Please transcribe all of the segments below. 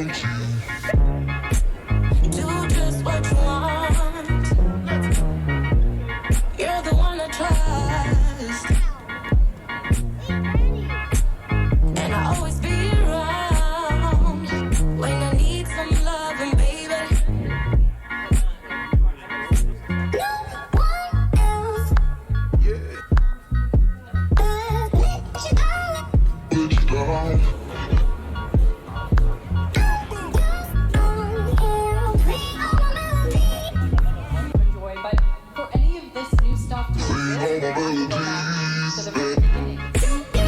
Do just what you want. You're the one I trust, and I always be around when I need some loving, baby. No one else could let you down. Enjoy, but for any of this new stuff to exist, to the very beginning. So from your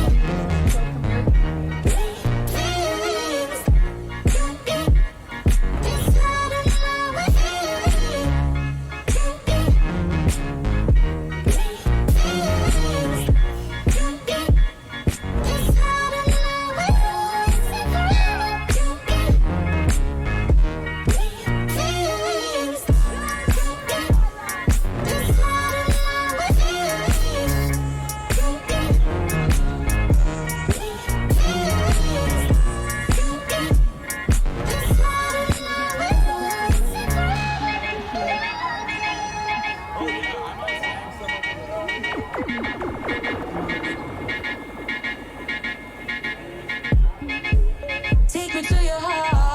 Take me to your heart.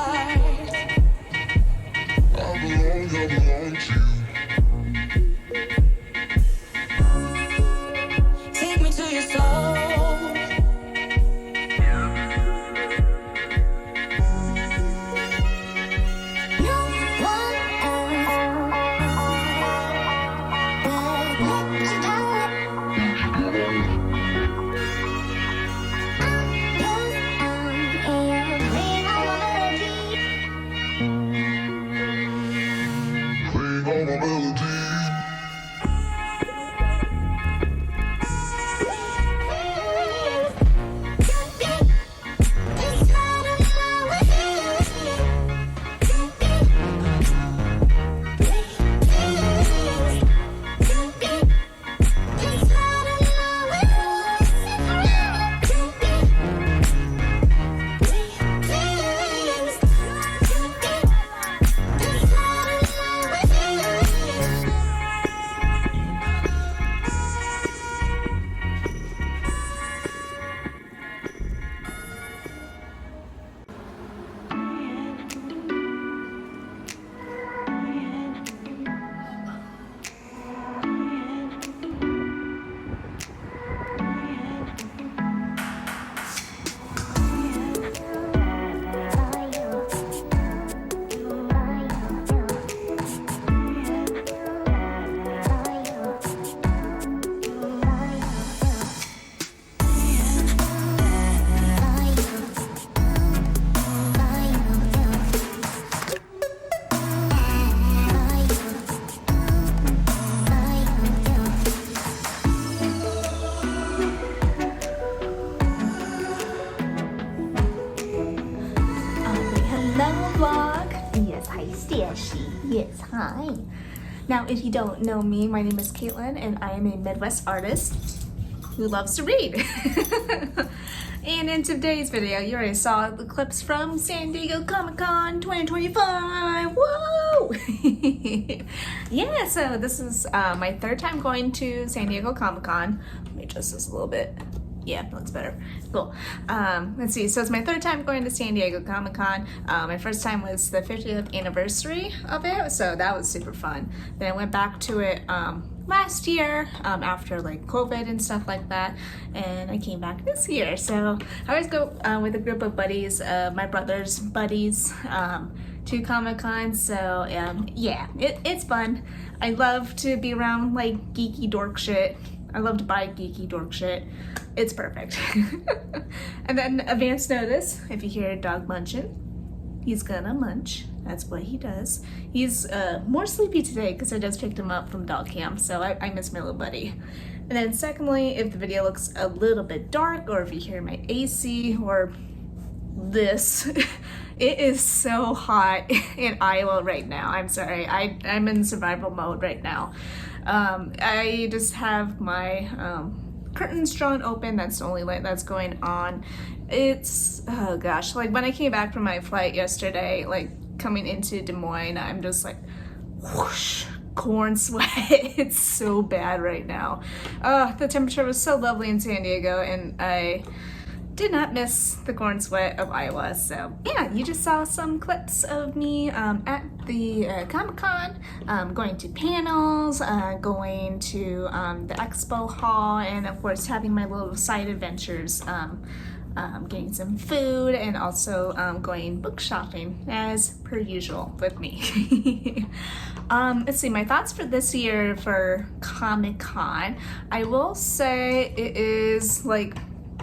I belong to you. Take me to your soul. No one else will let you down. Hello vlog. Yes, hi Stacy. Yes, hi. Now, if you don't know me, my name is Caitlin, and I am a Midwest artist who loves to read. And in today's video, you already saw the clips from San Diego Comic-Con 2025. Whoa! Yeah, so this is my third time going to San Diego Comic-Con. Let me adjust this a little bit. Yeah, that's better. Cool. Let's see. So it's my third time going to San Diego Comic-Con. My first time was the 50th anniversary of it, so that was super fun. Then I went back to it last year after like COVID and stuff like that, and I came back this year. So I always go with a group of buddies, my brother's buddies, to Comic-Con. So yeah, it's fun. I love to be around like geeky dork shit. I love to buy geeky dork shit. It's perfect. And then advance notice, if you hear a dog munching, he's gonna munch. That's what he does. He's more sleepy today because I just picked him up from dog camp, so I miss my little buddy. And then secondly, if the video looks a little bit dark, or if you hear my AC or this, it is so hot in Iowa right now. I'm sorry, I'm in survival mode right now. I just have my curtains drawn open. That's the only light that's going on. It's, oh gosh, like when I came back from my flight yesterday, like coming into Des Moines, I'm just like, whoosh, corn sweat. It's so bad right now. The temperature was so lovely in San Diego, and I did not miss the corn sweat of Iowa. So yeah, you just saw some clips of me at the Comic-Con, going to panels, going to the expo hall, and of course having my little side adventures, getting some food, and also going book shopping as per usual with me. Let's see, my thoughts for this year for Comic-Con. I will say it is like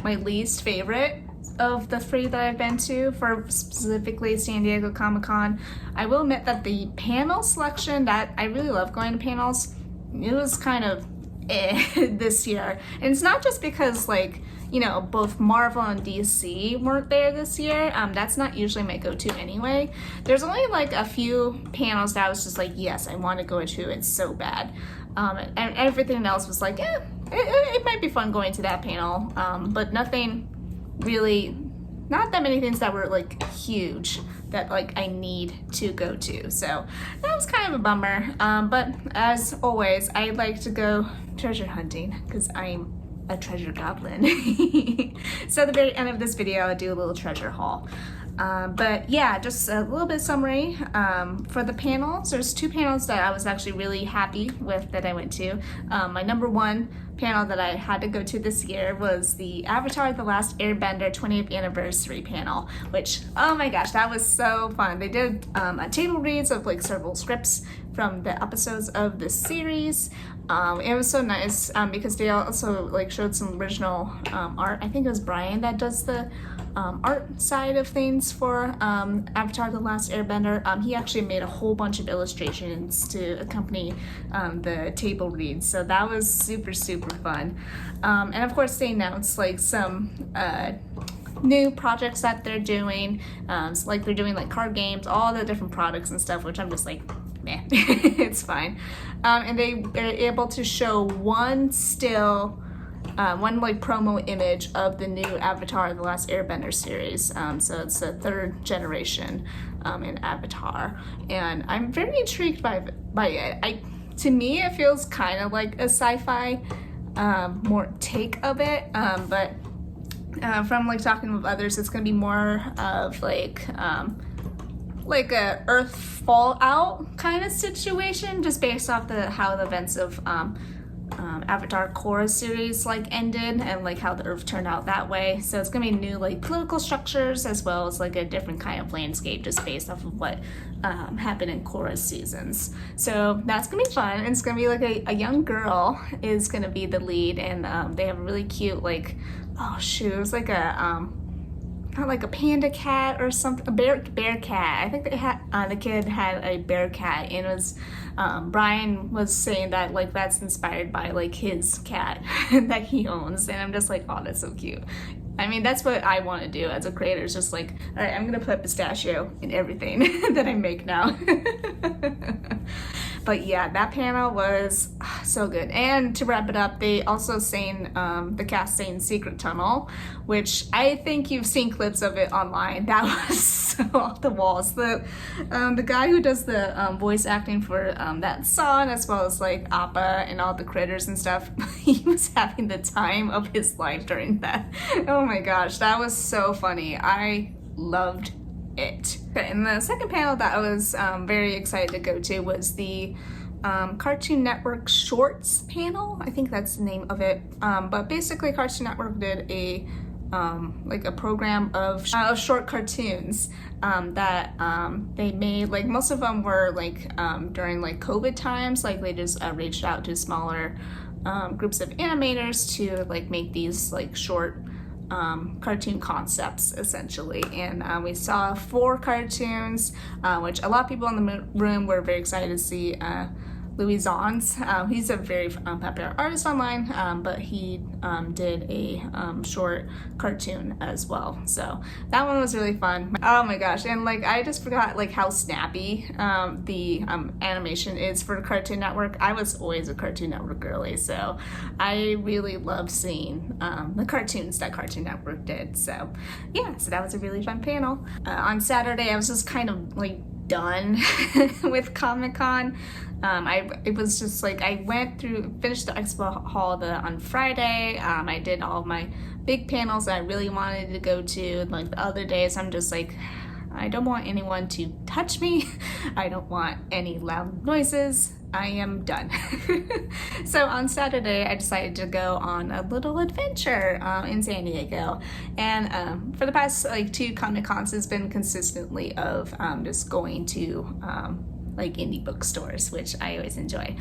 my least favorite of the three that I've been to, for specifically San Diego Comic-Con. I will admit that the panel selection, that I really love going to panels, it was kind of this year. And it's not just because, like, you know, both Marvel and DC weren't there this year. That's not usually my go-to anyway. There's only like a few panels that I was just like, yes, I want to go to, it's so bad. And everything else was like, it might be fun going to that panel, but nothing really, not that many things that were like huge that like I need to go to. So that was kind of a bummer. But as always, I like to go treasure hunting because I'm a treasure goblin. So at the very end of this video, I'll do a little treasure haul. But yeah, just a little bit of summary for the panels. There's two panels that I was actually really happy with that I went to. My number one panel that I had to go to this year was the Avatar: The Last Airbender 20th Anniversary panel, which, oh my gosh, that was so fun. They did a table reads of like several scripts from the episodes of this series. It was so nice because they also like showed some original art. I think it was Brian that does the art side of things for Avatar: The Last Airbender. He actually made a whole bunch of illustrations to accompany the table reads, so that was super fun. And of course they announced like some new projects that they're doing, so like they're doing like card games, all the different products and stuff, which I'm just like, meh. It's fine. And they were able to show one still, one like promo image of the new Avatar: The Last Airbender series. So it's the third generation in Avatar, and I'm very intrigued by it. To me, it feels kind of like a sci-fi more take of it, but from like talking with others, it's gonna be more of like a Earth fallout kind of situation, just based off how the events of Avatar Korra series like ended, and like how the Earth turned out that way. So it's gonna be new like political structures, as well as like a different kind of landscape, just based off of what happened in Korra's seasons. So that's gonna be fun. And it's gonna be like a young girl is gonna be the lead, and they have a really cute like, oh shoot, it was like a not like a panda cat or something, a bear cat. I think they had the kid had a bear cat, and it was Brian was saying that like that's inspired by like his cat that he owns, and I'm just like, oh, that's so cute. I mean, that's what I want to do as a creator, is just like, all right, I'm gonna put pistachio in everything that I make now. But yeah, that panel was so good. And to wrap it up, they also sang, the cast sang Secret Tunnel, which I think you've seen clips of it online. That was so off the walls. The guy who does the voice acting for that song, as well as like Appa and all the critters and stuff, he was having the time of his life during that. Oh my gosh, that was so funny. I loved it. And the second panel that I was very excited to go to was the Cartoon Network Shorts panel. I think that's the name of it. But basically Cartoon Network did a like a program of short cartoons that they made. Like most of them were like during like COVID times, like they just reached out to smaller groups of animators to like make these like short cartoon concepts essentially. And we saw 4 cartoons, which a lot of people in the room were very excited to see Louis Zons. He's a very popular artist online, but he did a short cartoon as well. So that one was really fun. Oh my gosh, and like I just forgot like how snappy the animation is for Cartoon Network. I was always a Cartoon Network girly, so I really love seeing the cartoons that Cartoon Network did. So yeah, so that was a really fun panel. On Saturday, I was just kind of like done with Comic-Con. It was just like I finished the expo hall on Friday. I did all of my big panels that I really wanted to go to. Like the other days, I'm just like, I don't want anyone to touch me. I don't want any loud noises. I am done. So on Saturday, I decided to go on a little adventure in San Diego. And for the past like 2 Comic-Cons, it's been consistently of just going to like indie bookstores, which I always enjoy.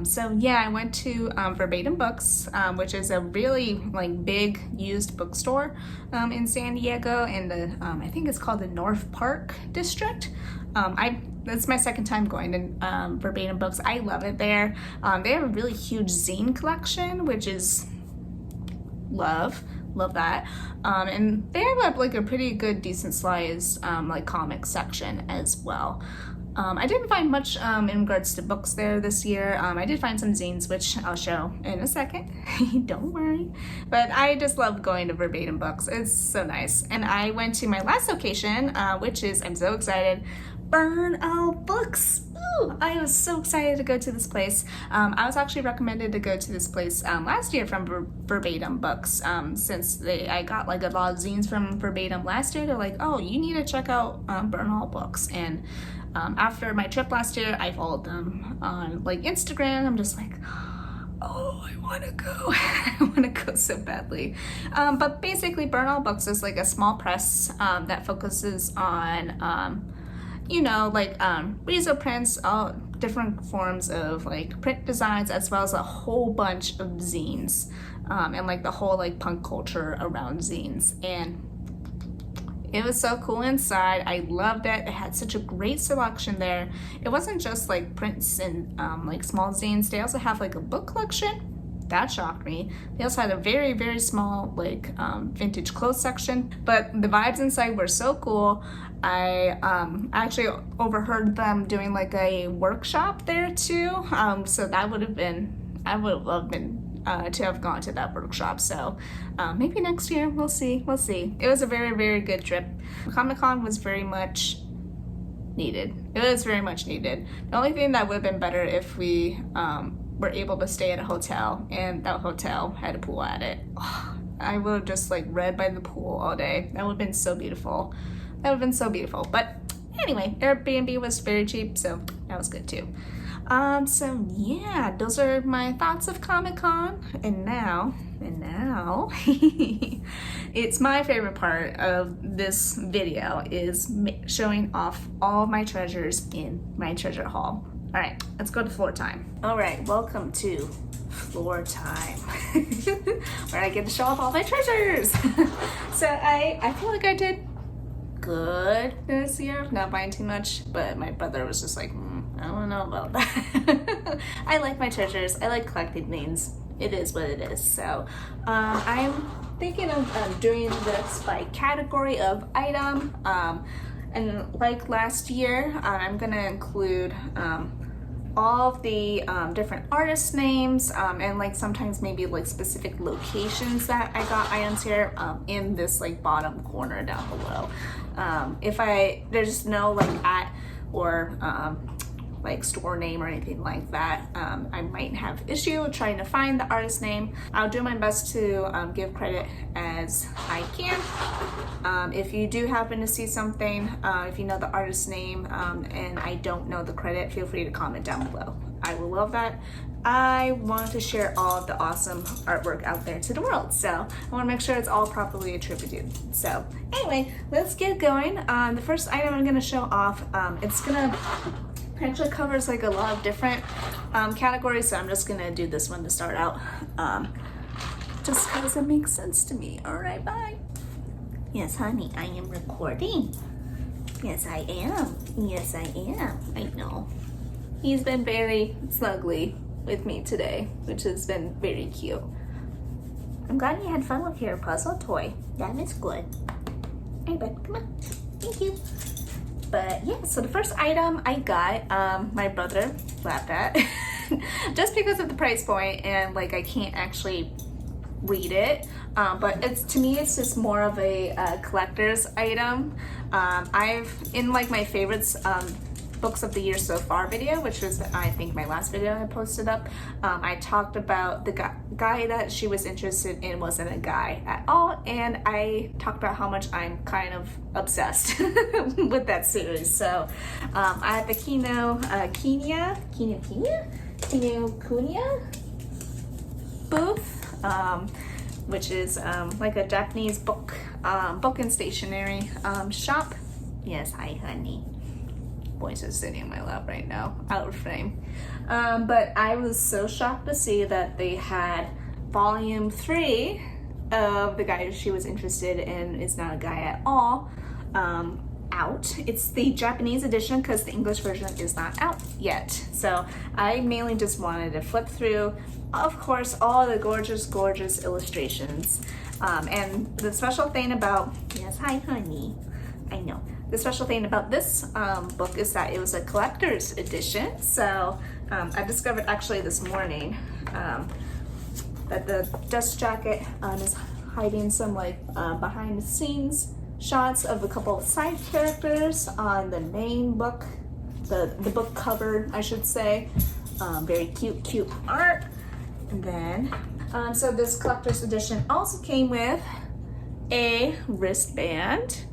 So yeah, I went to Verbatim Books, which is a really like big used bookstore in San Diego in the I think it's called the North Park District. That's my second time going to Verbatim Books. I love it there. They have a really huge zine collection, which is love that. And they have like a pretty good, decent sized like comic section as well. I didn't find much in regards to books there this year. I did find some zines, which I'll show in a second. Don't worry. But I just love going to Verbatim Books. It's so nice. And I went to my last location, which is, I'm so excited, Burnout Books. Ooh, I was so excited to go to this place. I was actually recommended to go to this place last year from Verbatim Books. Since I got like a lot of zines from Verbatim last year, they're like, oh, you need to check out Burnout Books. And after my trip last year, I followed them on like Instagram. I'm just like, oh, I want to go. I want to go so badly. But basically, Burnout Books is like a small press that focuses on you know, like Riso prints, all different forms of like print designs, as well as a whole bunch of zines, and like the whole like punk culture around zines. And it was so cool inside. I loved it. It had such a great selection there. It wasn't just like prints and like small zines. They also have like a book collection. That shocked me. They also had a very, very small like vintage clothes section, but the vibes inside were so cool. I actually overheard them doing like a workshop there too. So that would have been, I would have loved to have gone to that workshop. So maybe next year, we'll see. It was a very, very good trip. Comic-Con was very much needed. It was very much needed. The only thing that would have been better if we were able to stay at a hotel and that hotel had a pool at it. Oh, I would have just like read by the pool all day. That would have been so beautiful. But anyway, Airbnb was very cheap, so that was good too. So yeah, those are my thoughts of Comic-Con. And now, it's my favorite part of this video is showing off all my treasures in my treasure haul. All right, let's go to floor time. All right, welcome to floor time, where I get to show off all my treasures. So I feel like I did good this year, not buying too much, but my brother was just like, I don't know about that. I like my treasures. I like collecting things. It is what it is. So I'm thinking of doing this by category of item. And like last year, I'm gonna include all of the different artist names and like sometimes maybe like specific locations that I got items here in this like bottom corner down below. If there's no like at or like store name or anything like that, I might have issue trying to find the artist name. I'll do my best to give credit as I can. If you do happen to see something, if you know the artist name and I don't know the credit, feel free to comment down below. I will love that. I want to share all of the awesome artwork out there to the world, so I want to make sure it's all properly attributed. So anyway, let's get going. The first item I'm going to show off, it actually covers like a lot of different categories, so I'm just gonna do this one to start out, just because it makes sense to me. All right, bye. Yes, honey, I am recording. Yes, I am. I know. he's been very snuggly with me today, which has been very cute. I'm glad you had fun with your puzzle toy. That is good. Hey, bud, come on. Thank you. But yeah, so the first item I got, my brother laughed at just because of the price point, and like I can't actually read it. But it's, to me, it's just more of a collector's item. I've, in like my favorites, books of the year so far video, which was I think my last video I posted up, I talked about the guy that she was interested in wasn't a guy at all, and I talked about how much I'm kind of obsessed with that series. So I have the Kinokuniya booth, which is like a Japanese book and stationery shop. Yes, hi honey. Boys is sitting in my lap right now, out of frame. But I was so shocked to see that they had volume 3 of the guy she was interested in is not a guy at all out. It's the Japanese edition because the English version is not out yet. So I mainly just wanted to flip through, of course, all the gorgeous illustrations. And the special thing about, yes, hi honey, I know. The special thing about this book is that it was a collector's edition. So I discovered actually this morning that the dust jacket is hiding some like behind the scenes shots of a couple of side characters on the main book, the book cover, I should say. Very cute art. And then, so this collector's edition also came with a wristband,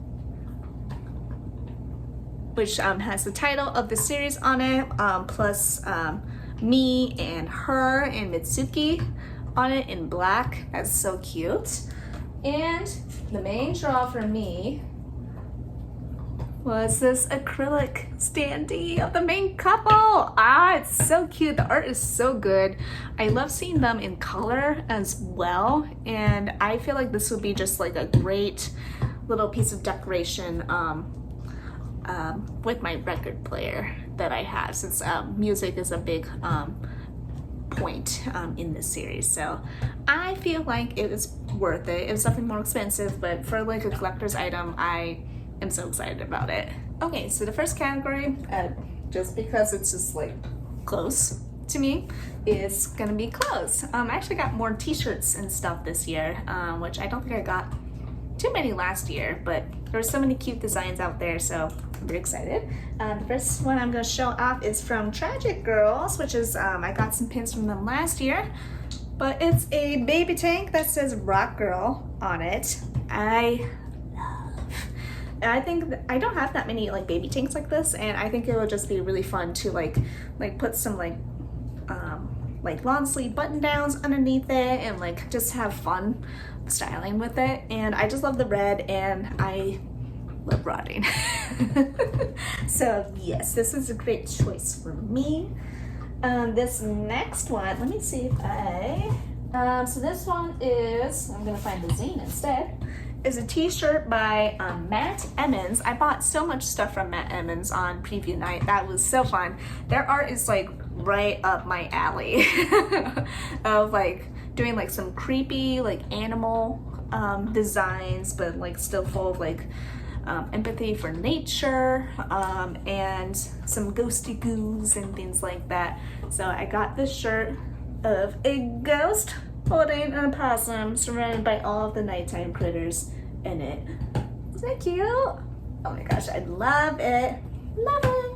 which has the title of the series on it, plus me and her and Mitsuki on it in black. That's so cute. And the main draw for me was this acrylic standee of the main couple. It's so cute. The art is so good. I love seeing them in color as well, and I feel like this would be just like a great little piece of decoration with my record player that I have, since music is a big point in this series. So I feel like it was worth it. It was something more expensive, but for like a collector's item, I am so excited about it. Okay, so the first category, just because it's just like close to me, is gonna be clothes. I actually got more t-shirts and stuff this year, which I don't think I got too many last year, but there were so many cute designs out there, so I'm very excited. The first one I'm going to show off is from Tragic Girls, which is, I got some pins from them last year, but it's a baby tank that says Rock Girl on it. I think I don't have that many like baby tanks like this, and I think it would just be really fun to like put some like long sleeve button downs underneath it and like just have fun styling with it. And I just love the red, and I love rotting. So yes, this is a great choice for me. This next one, let me see if so this one is, I'm gonna find the zine instead, is a t-shirt by Matt Emmons. I bought so much stuff from Matt Emmons on preview night. That was so fun. Their art is like right up my alley of like doing like some creepy like animal designs, but like still full of like empathy for nature, and some ghosty goos and things like that. So I got this shirt of a ghost holding an opossum surrounded by all of the nighttime critters in it. Isn't that cute? Oh my gosh, I love it. Love it.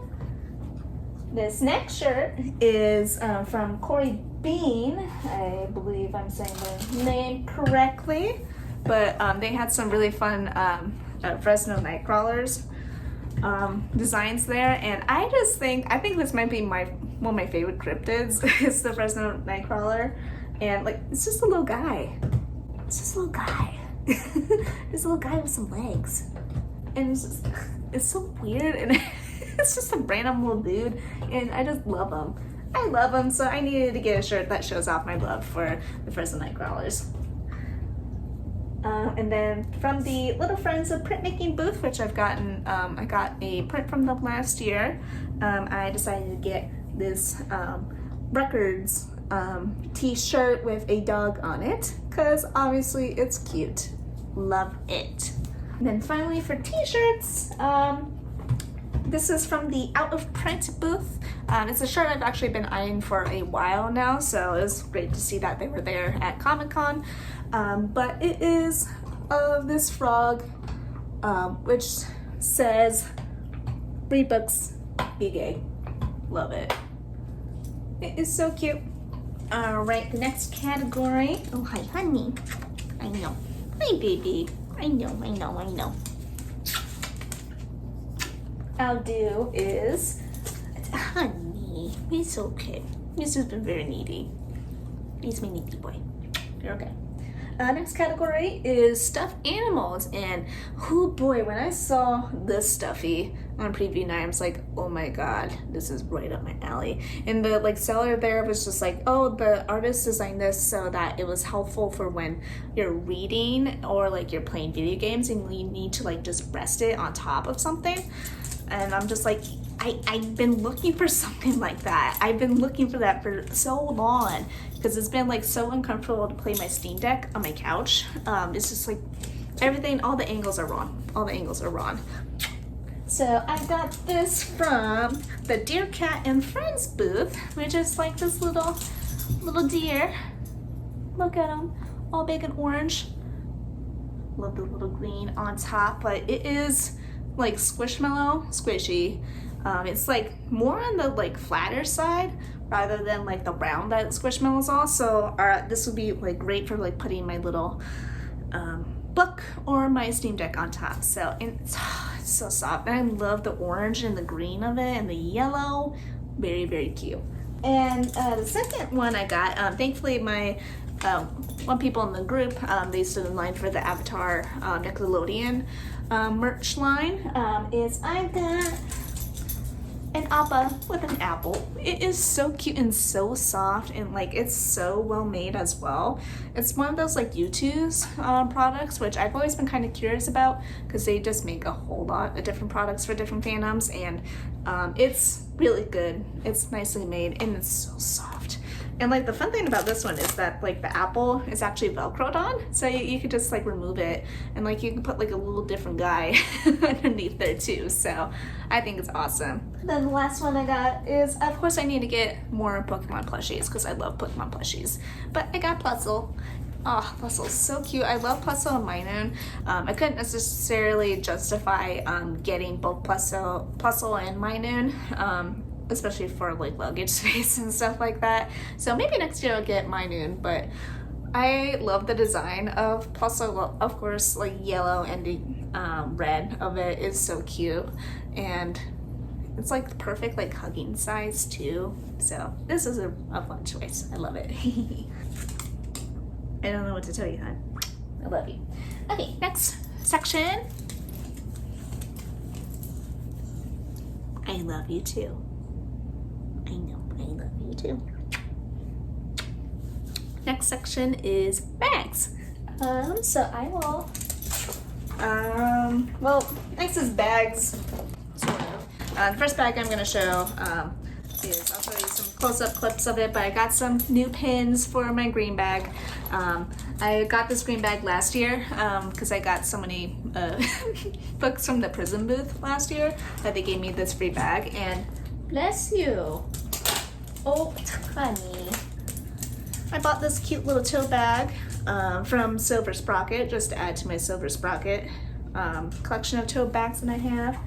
This next shirt is from Corey Bean. I believe I'm saying the name correctly, but they had some really fun Fresno Nightcrawlers designs there, and I think this might be one of my favorite cryptids is the Fresno Nightcrawler. And like, it's just a little guy. It's just a little guy. This little guy with some legs. And it's so weird, and it's just a random little dude, and I just love him. I love him, so I needed to get a shirt that shows off my love for the Fresno Nightcrawlers. And then from the Little Friends of Printmaking booth, which I've gotten, I got a print from them last year. I decided to get this records t-shirt with a dog on it because obviously it's cute. Love it. And then finally for t-shirts, this is from the Out of Print booth. It's a shirt I've actually been eyeing for a while now, so it was great to see that they were there at Comic-Con. But it is of this frog, which says, "Read books, be gay." Love it. It is so cute. All right, the next category. Oh, hi, honey. I know. Hi, baby. I know. I'll do is, honey, he's so cute. He's just been very needy. He's my needy boy. You're okay. Next category is stuffed animals, and oh boy, when I saw this stuffy on preview night, I was like, oh my god, this is right up my alley. And the like seller there was just like, oh, the artist designed this so that it was helpful for when you're reading or like you're playing video games and you need to like just rest it on top of something. And I'm just like, I've been looking for something like that. I've been looking for that for so long because it's been like so uncomfortable to play my Steam Deck on my couch. It's just like everything, all the angles are wrong. All the angles are wrong. So I got this from the Dear Cat and Friends booth, which is like this little deer. Look at him, all big and orange. Love the little green on top, but it is like Squishmallow, squishy. It's like more on the like flatter side rather than like the round that Squishmallows are. So this would be like great for like putting my little book or my Steam Deck on top. So and it's so soft. And I love the orange and the green of it and the yellow. Very, very cute. And the second one I got, thankfully my one people in the group, they stood in line for the Avatar Nickelodeon merch line, is I got an appa with an apple. It is so cute and so soft, and like it's so well made as well. It's one of those like U2's products, which I've always been kind of curious about because they just make a whole lot of different products for different fandoms, and it's really good. It's nicely made and it's so soft. And like the fun thing about this one is that like the apple is actually velcroed on, so you could just like remove it and like you can put like a little different guy underneath there too. So I think it's awesome. Then the last one I got is, of course I need to get more Pokemon plushies because I love Pokemon plushies. But I got Plusle. Oh, Plusle's so cute. I love Plusle and Minun. I couldn't necessarily justify getting both Plusle and Minun. Especially for like luggage space and stuff like that. So maybe next year I'll get Minun, but I love the design of Plusle. Of course, like yellow and the red of it is so cute, and it's like the perfect like hugging size too. So this is a fun choice. I love it. I don't know what to tell you, hon. I love you. Okay, next section. I love you too. I know, I love you too. Next section is bags. So I will, well, next is bags, sort of. The first bag I'm gonna show is, I'll show you some close-up clips of it, but I got some new pins for my green bag. I got this green bag last year because I got so many books from the Prism booth last year that they gave me this free bag, and bless you. Oh, honey. I bought this cute little tote bag from Silver Sprocket, just to add to my Silver Sprocket collection of tote bags that I have.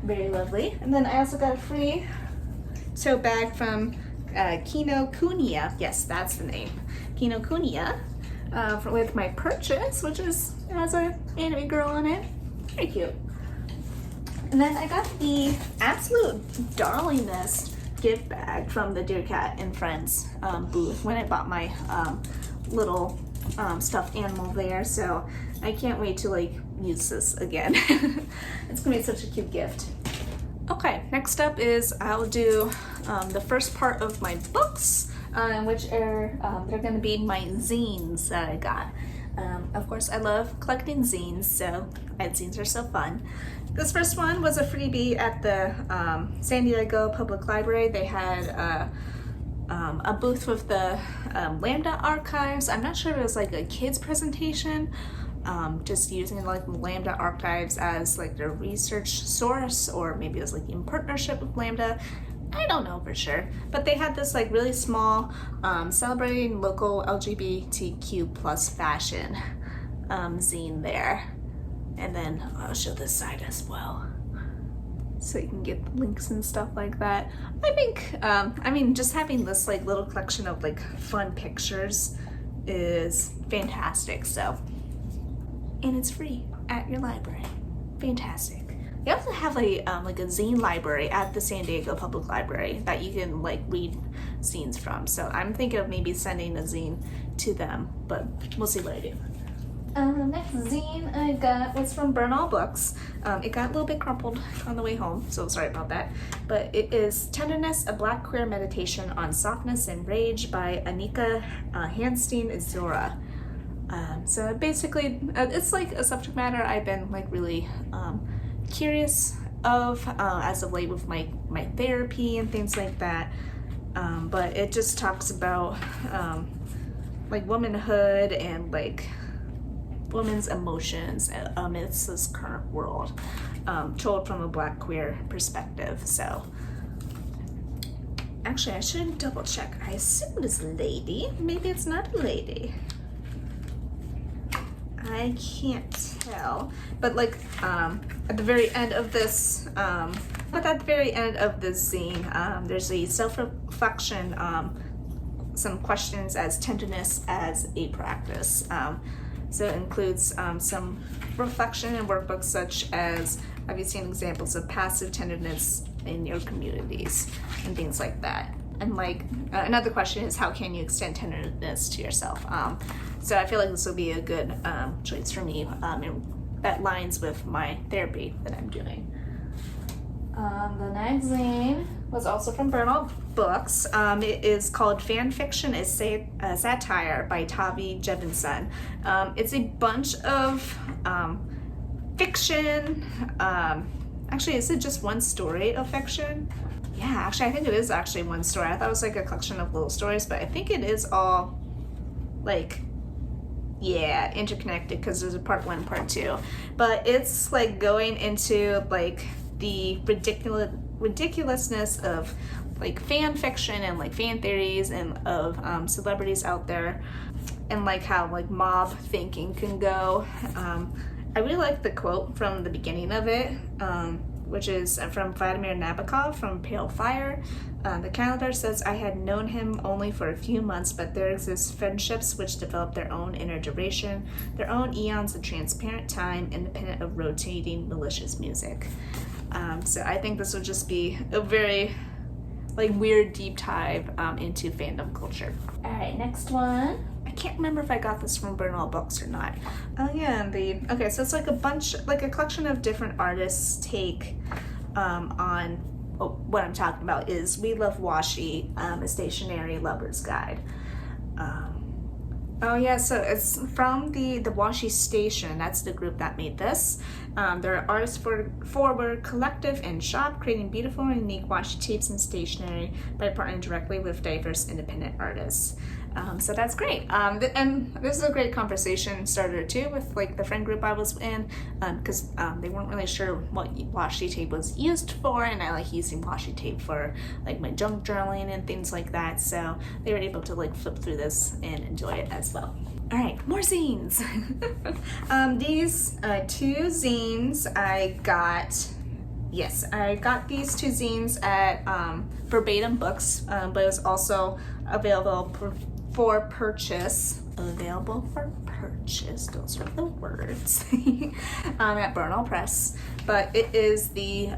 Very lovely. And then I also got a free tote bag from Kinokuniya. Yes, that's the name. Kinokuniya with my purchase, which is, has an anime girl on it. Very cute. And then I got the absolute darlingness gift bag from the Dear Cat and Friends booth when I bought my little stuffed animal there. So I can't wait to like use this again. It's gonna be such a cute gift. Okay, next up is I'll do the first part of my books, which are they're gonna be my zines that I got. Of course, I love collecting zines, so zines are so fun. This first one was a freebie at the San Diego Public Library. They had a booth with the Lambda archives. I'm not sure if it was like a kids presentation, just using like Lambda archives as like their research source, or maybe it was like in partnership with Lambda. I don't know for sure, but they had this like really small celebrating local LGBTQ plus fashion zine there. And then I'll show this side as well, so you can get links and stuff like that. I think, I mean, just having this like little collection of like fun pictures is fantastic. So, and it's free at your library. Fantastic. They also have a like a zine library at the San Diego Public Library that you can like read zines from. So I'm thinking of maybe sending a zine to them, but we'll see what I do. The next zine I got was from Bernal Books. It got a little bit crumpled on the way home, so sorry about that. But it is Tenderness, a Black Queer Meditation on Softness and Rage by Anika Hanstein-Izura. So basically, it's like a subject matter I've been like really curious of as of late with my therapy and things like that. But it just talks about like womanhood and like women's emotions amidst this current world, told from a Black queer perspective. So actually I should double check. I assume it's a lady. Maybe it's not a lady. I can't tell. But like at the very end of this zine, there's a self-reflection, some questions as tenderness as a practice. So it includes some reflection and workbooks such as, have you seen examples of passive tenderness in your communities and things like that? And like another question is, how can you extend tenderness to yourself? So I feel like this will be a good choice for me, and that lines with my therapy that I'm doing. The next zine was also from Bernal Books. It is called Fan Fiction is Satire by Tavi Jebinson. It's a bunch of fiction. Actually, is it just one story of fiction? Yeah, actually, I think it is actually one story. I thought it was like a collection of little stories, but I think it is all like, yeah, interconnected, because there's a part 1, part 2. But it's like going into like the ridiculousness of like fan fiction and like fan theories and of celebrities out there, and like how like mob thinking can go. I really like the quote from the beginning of it, which is from Vladimir Nabokov from Pale Fire. The calendar says, I had known him only for a few months, but there exist friendships which develop their own inner duration, their own eons of transparent time, independent of rotating malicious music. So I think this would just be a very like weird deep dive into fandom culture. All right, next one. I can't remember if I got this from Bernal Books or not. Oh yeah, okay, so it's like a collection of different artists' take on what I'm talking about is We Love Washi, a stationary lover's guide. Oh yeah, so it's from the Washi Station. That's the group that made this. They're artists forward collective and shop, creating beautiful and unique washi tapes and stationery by partnering directly with diverse independent artists. So that's great. And this is a great conversation starter too with like the friend group I was in, because they weren't really sure what washi tape was used for, and I like using washi tape for like my junk journaling and things like that. So they were able to like flip through this and enjoy it as well. All right, more zines. These 2 zines I got. Yes, I got these 2 zines at Verbatim Books, but it was also available for purchase. Available for purchase, those are the words, at Bernal Press. But it is the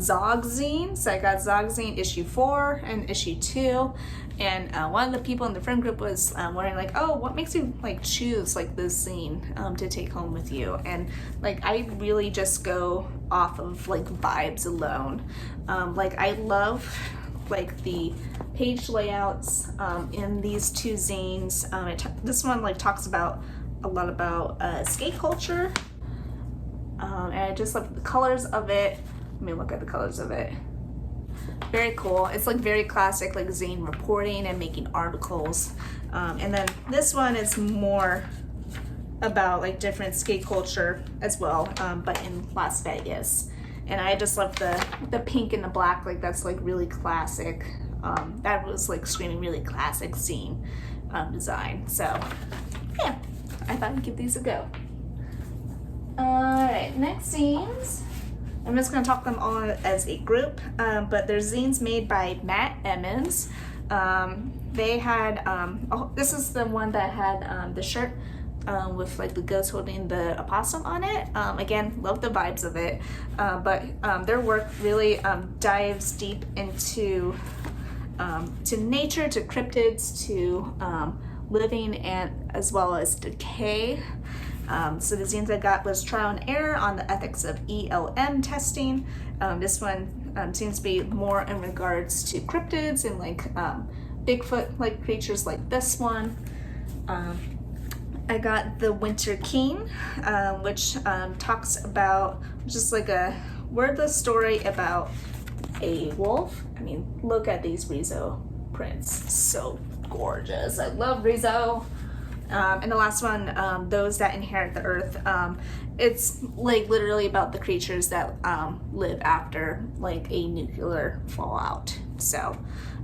Zog zine. So I got Zog zine issue 4 and issue 2. And one of the people in the friend group was wondering like, oh, what makes you like choose like this zine to take home with you? And like I really just go off of like vibes alone. Like I love like the page layouts in these 2 zines. This one like talks about a lot about skate culture. And I just love the colors of it. Let me look at the colors of it. Very cool. It's like very classic, like zine reporting and making articles. And then this one is more about like different skate culture as well, but in Las Vegas. And I just love the pink and the black, like that's like really classic. That was like screaming really classic zine design. So yeah, I thought I'd give these a go. Alright, next zines. I'm just going to talk them all as a group, but they're zines made by Matt Emmons. They had, this is the one that had the shirt with like the ghost holding the opossum on it. Again, love the vibes of it, but their work really dives deep into to nature, to cryptids, to living, and as well as decay. So the zines I got was Trial and Error on the Ethics of ELM Testing. This one seems to be more in regards to cryptids and like Bigfoot-like creatures like this one. I got the Winter King, which talks about just like a wordless story about a wolf. I mean, look at these Rizzo prints. So gorgeous. I love Rizzo. And the last one, Those That Inherit the Earth. It's like literally about the creatures that live after like a nuclear fallout. So,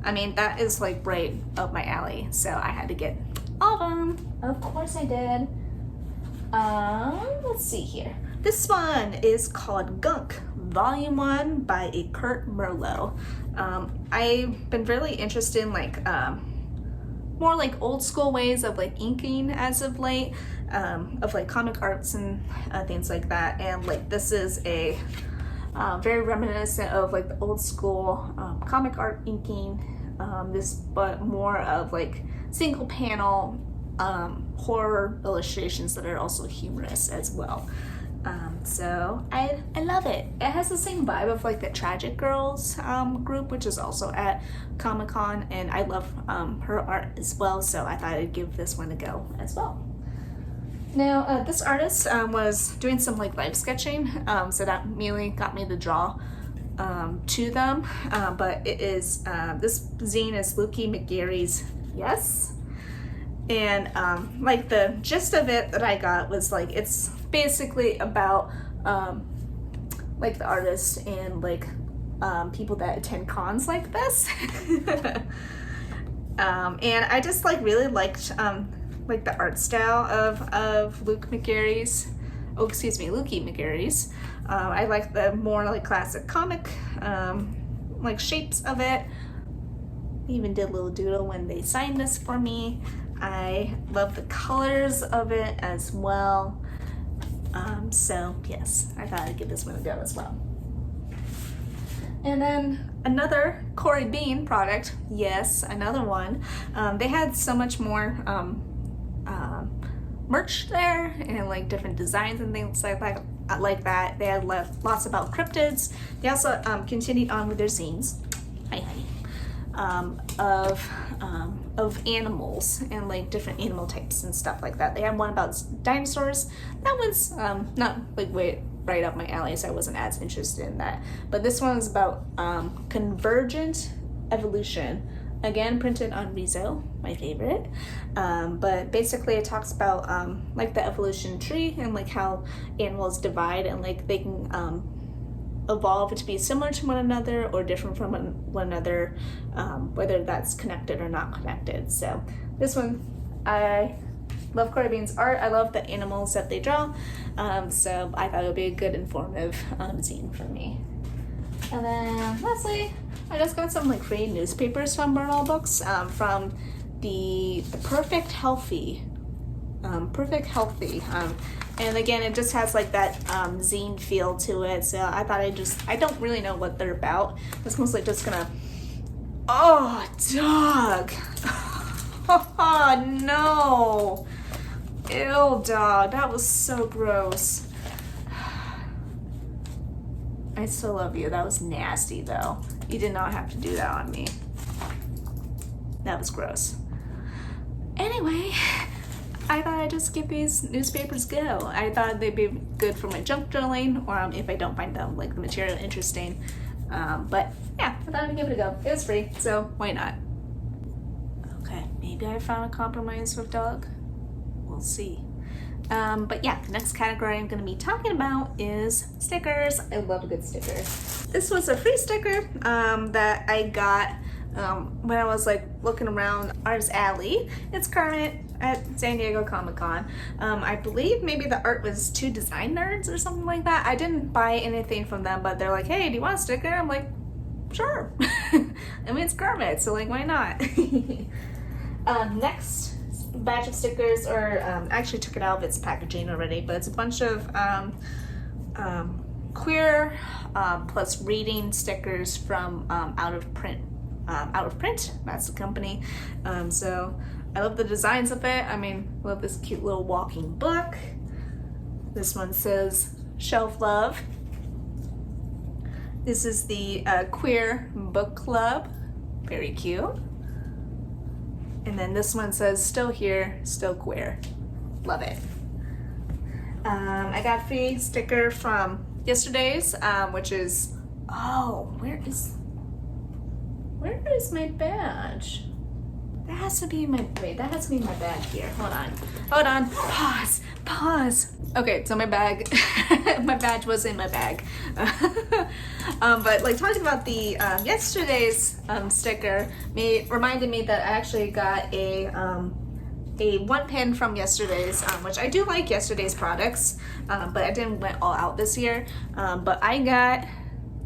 I mean, that is like right up my alley. So I had to get all of them. Of course I did. Let's see here. This one is called Gunk, Volume 1 by a Kurt Merlo. I've been really interested in like more like old school ways of like inking as of late, of like comic arts and things like that. And like this is a very reminiscent of like the old school comic art inking, but more of like single panel horror illustrations that are also humorous as well. So I love it. It has the same vibe of like the Tragic Girls group, which is also at Comic-Con, and I love her art as well, so I thought I'd give this one a go as well. Now this artist was doing some like live sketching, so that immediately got me to draw to them, but it is this zine is Lukey McGarry's Yes. And like the gist of it that I got was like it's basically about like the artist and like people that attend cons like this. And I just like really liked like the art style of Lukey McGarry's. I like the more like classic comic like shapes of it. Even did a little doodle when they signed this for me. I love the colors of it as well. So yes, I thought I'd give this one a go as well. And then another Cory Bean product, yes, another one. They had so much more merch there and like different designs and things like that. They had lots about cryptids. They also continued on with their zines. Hi, honey. Of animals and like different animal types and stuff like that. They had one about dinosaurs. That one's not like right up my alley, so I wasn't as interested in that. But this one is about convergent evolution. Again, printed on Rizzo, my favorite. But basically it talks about like the evolution tree and like how animals divide and like they can evolve to be similar to one another or different from one another, whether that's connected or not connected. So this one, I love Cory Bean's art. I love the animals that they draw. So I thought it would be a good informative zine for me. And then lastly, I just got some like free newspapers from Bernal Books from the Perfect Healthy. And again, it just has like that zine feel to it. So I thought I don't really know what they're about. It's mostly just gonna, oh, dog. Oh, no. Ew, dog. That was so gross. I still love you. That was nasty, though. You did not have to do that on me. That was gross. Anyway, I thought I'd just give these newspapers a go. I thought they'd be good for my junk journaling, or if I don't find them, like, the material interesting. But yeah, I thought I'd give it a go. It was free, so why not? Okay, maybe I found a compromise with Doug. We'll see. But yeah, the next category I'm going to be talking about is stickers. I love a good sticker. This was a free sticker that I got when I was like looking around Artist Alley. It's current at San Diego Comic-Con. I believe maybe the art was to design nerds or something like that. I didn't buy anything from them, but they're like, hey, do you want a sticker? I'm like, sure. I mean, it's Kermit, so like, why not? Next batch of stickers, or actually took it out of its packaging already, but it's a bunch of queer plus reading stickers from Out of Print. That's the company. So I love the designs of it. I mean, love this cute little walking book. This one says Shelf Love. This is the Queer Book Club. Very cute. And then this one says Still Here, Still Queer. Love it. I got a free sticker from yesterday's, which is, oh, where is my badge? That has to be my, wait, that has to be my bag here. Hold on, pause. Okay, so my bag, my badge was in my bag. But like talking about the yesterday's sticker, reminded me that I actually got a one pin from yesterday's, which I do like yesterday's products, but I didn't went all out this year. But I got,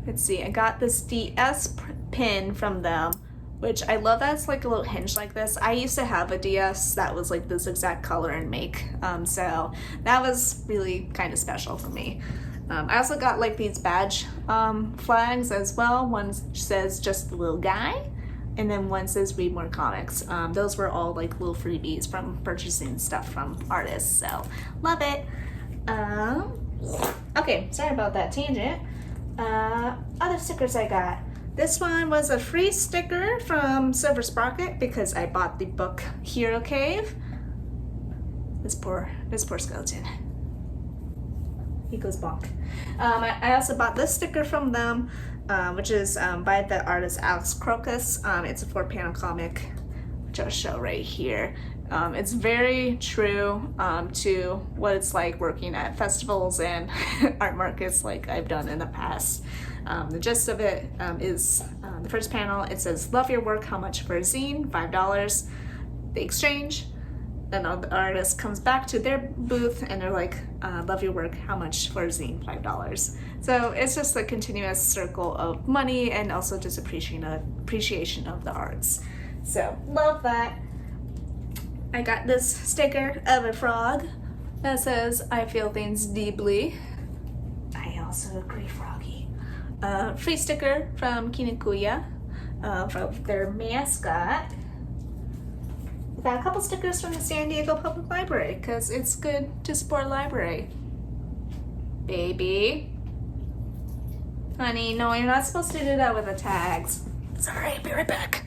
let's see, I got this DS pin from them, which I love. That's like a little hinge like this. I used to have a DS that was like this exact color and make, so that was really kind of special for me. I also got like these badge flags as well. One says Just a Little Guy, and then one says Read More Comics. Those were all like little freebies from purchasing stuff from artists, so love it. Okay, sorry about that tangent. Other stickers I got. This one was a free sticker from Silver Sprocket because I bought the book Hero Cave. This poor skeleton. He goes bonk. I also bought this sticker from them, which is by the artist Alex Crocus. It's a 4-panel comic, which I'll show right here. It's very true to what it's like working at festivals and art markets like I've done in the past. The gist of it is the first panel, it says, love your work, how much for a zine? $5. They exchange, then the artist comes back to their booth and they're like, love your work, how much for a zine? $5. So it's just a continuous circle of money and also just appreciation of the arts. So love that. I got this sticker of a frog that says, I feel things deeply. I also agree, Froggy. Free sticker from Kinikuya, from their mascot. Got a couple stickers from the San Diego Public Library because it's good to support a library. Baby. Honey, no, you're not supposed to do that with the tags. Sorry, be right back.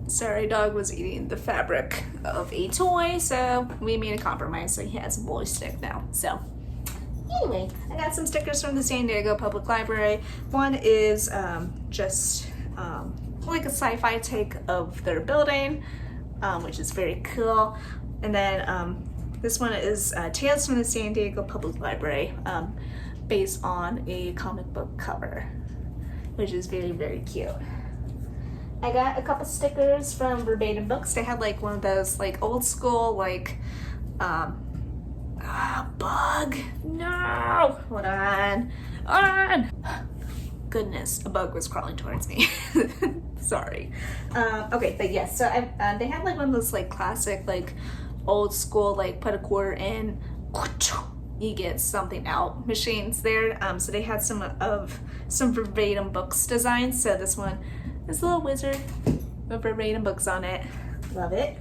Sorry, dog was eating the fabric of a toy, so we made a compromise, so he has a boy stick now. So anyway, I got some stickers from the San Diego Public Library. One is just like a sci-fi take of their building, which is very cool. And then this one is Tales from the San Diego Public Library, based on a comic book cover, which is very, very cute. I got a couple stickers from Verbatim Books. They had like one of those like old school like bug. No, hold on. Goodness, a bug was crawling towards me. Sorry. Okay, but yes, so they had like one of those like classic like old school like put a quarter in, you get something out machines there. So they had some Verbatim Books designs. So this one is a little wizard with Verbatim Books on it. Love it.